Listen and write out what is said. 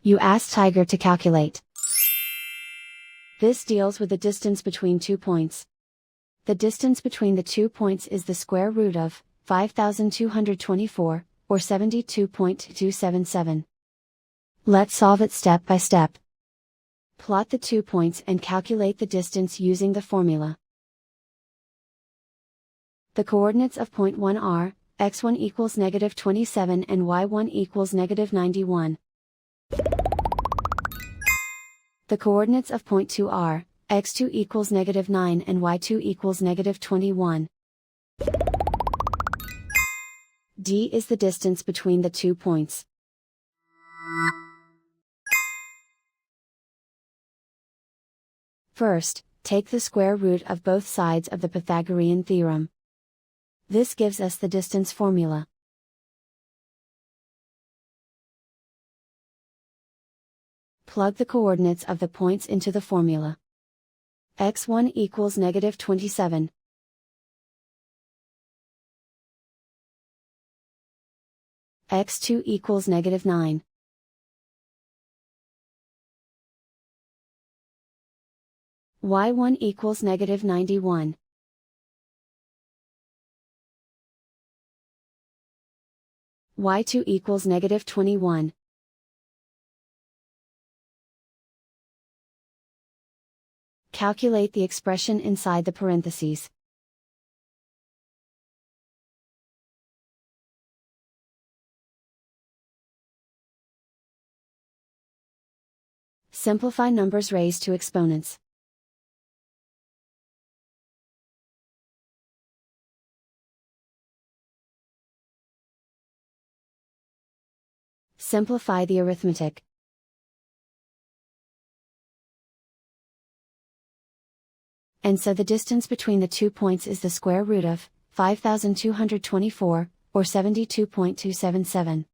You ask Tiger to calculate. This deals with the distance between 2 points. The distance between the 2 points is the square root of 5,224, or 72.277. Let's solve it step by step. Plot the 2 points and calculate the distance using the formula. The coordinates of point 1 are, x1 equals negative 27 and y1 equals negative 91. The coordinates of point 2 are, x2 equals negative 9 and y2 equals negative 21. D is the distance between the 2 points. First, take the square root of both sides of the Pythagorean theorem. This gives us the distance formula. Plug the coordinates of the points into the formula. x1 equals negative 27. x2 equals negative 9. y1 equals negative 91. y2 equals negative 21. Calculate the expression inside the parentheses. Simplify numbers raised to exponents. Simplify the arithmetic. And so the distance between the 2 points is the square root of 5,224, or 72.277.